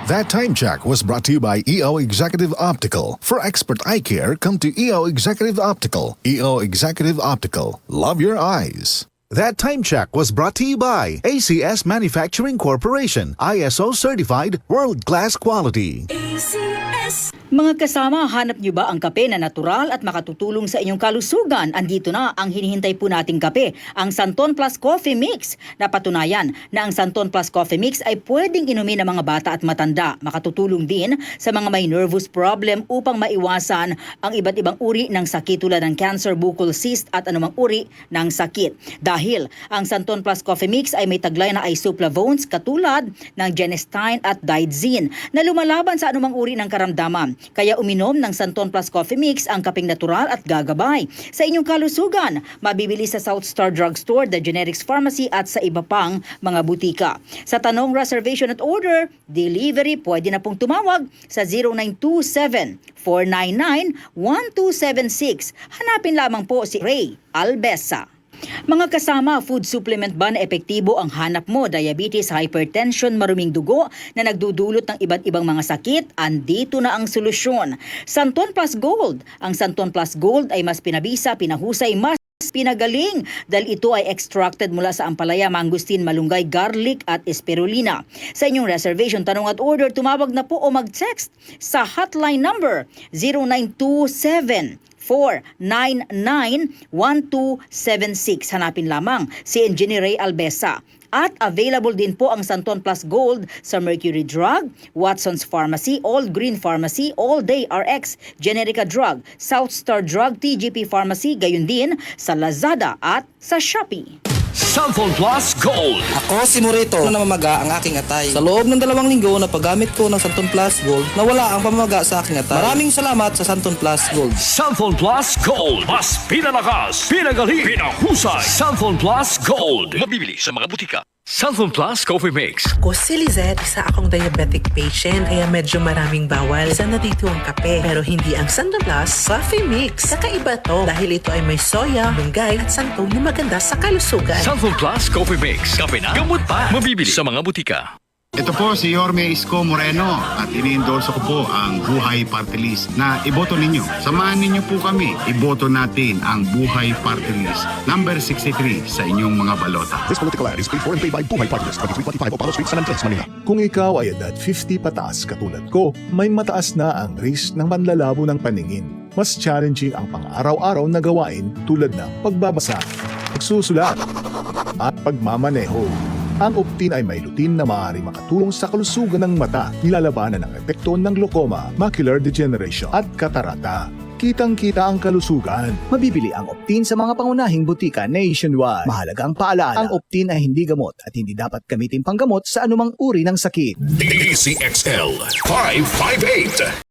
That time check was brought to you by EO Executive Optical. For expert eye care, come to EO Executive Optical. EO Executive Optical. Love your eyes. That time check was brought to you by ACS Manufacturing Corporation. ISO certified world-class quality. ACS. Mga kasama, hanap nyo ba ang kape na natural at makatutulong sa inyong kalusugan? Andito na ang hinihintay po nating kape, ang Santon Plus Coffee Mix. Napatunayan na ang Santon Plus Coffee Mix ay pwedeng inumin ng mga bata at matanda. Makatutulong din sa mga may nervous problem upang maiwasan ang iba't ibang uri ng sakit tulad ng cancer, buccal cyst at anumang uri ng sakit. Dahil ang Santon Plus Coffee Mix ay may taglay na isoflavones katulad ng genistein at digoxin na lumalaban sa anumang uri ng karamdaman. Kaya uminom ng Santon Plus Coffee Mix ang kapeng natural at gagabay sa inyong kalusugan. Mabibili sa South Star Drugstore, The Generics Pharmacy at sa iba pang mga butika. Sa tanong reservation at order, delivery, pwede na pong tumawag sa 0927-499-1276. Hanapin lamang po si Ray Albesa. Mga kasama, food supplement ba na epektibo ang hanap mo? Diabetes, hypertension, maruming dugo na nagdudulot ng iba't ibang mga sakit? Andito na ang solusyon. Santon Plus Gold. Ang Santon Plus Gold ay mas pinabisa, pinahusay, mas pinagaling dahil ito ay extracted mula sa ampalaya, mangustin, malunggay, garlic at spirulina. Sa inyong reservation, tanong at order, tumawag na po o mag-text sa hotline number 0927-499-1276. Hanapin lamang si Engineer Ray Albesa. At available din po ang Santon Plus Gold sa Mercury Drug, Watson's Pharmacy, All Green Pharmacy, All Day RX, Generica Drug, South Star Drug, TGP Pharmacy, gayon din sa Lazada at sa Shopee. Santon Plus Gold. Ako si Morito na namamaga ang aking atay. Sa loob ng 2 linggo na paggamit ko ng Santon Plus Gold, nawala ang pamamaga sa aking atay. Maraming salamat sa Santon Plus Gold. Santon Plus Gold. Mas pinalakas, pinagaling, pinahusay. Santon Plus Gold. Mabibili sa mga butika. Santon Plus Coffee Mix. Ako si Lizette, isa akong diabetic patient kaya medyo maraming bawal. Isa na dito ang kape pero hindi ang Santon Plus Coffee Mix. Kakaiba to dahil ito ay may soya, lunggay at santol na maganda sa kalusugan. Santon Plus Coffee Mix. Kape na, gamot pa. Mabibili sa mga butika. Ito po si Yorme Isko Moreno at ini-endorse ko po ang Buhay Party List na iboto ninyo. Samahan ninyo po kami, iboto natin ang Buhay Party List number 63 sa inyong mga balota. This political ad is paid for and paid by Buhay Party List, 2325 Opalo Street, San Andres, Manila. Kung ikaw ay edad 50 pataas katulad ko, may mataas na ang risk ng panlalabo ng paningin. Mas challenging ang pang-araw-araw na gawain tulad ng pagbabasa, pagsusulat, at pagmamaneho. Ang Optin ay may lutin na maaari makatulong sa kalusugan ng mata, nilalabanan ang epekto ng glaucoma, macular degeneration at katarata. Kitang-kita ang kalusugan. Mabibili ang Optin sa mga pangunahing butika nationwide. Mahalaga ang paalala, ang Optin ay hindi gamot at hindi dapat gamitin panggamot sa anumang uri ng sakit. DCXL 558.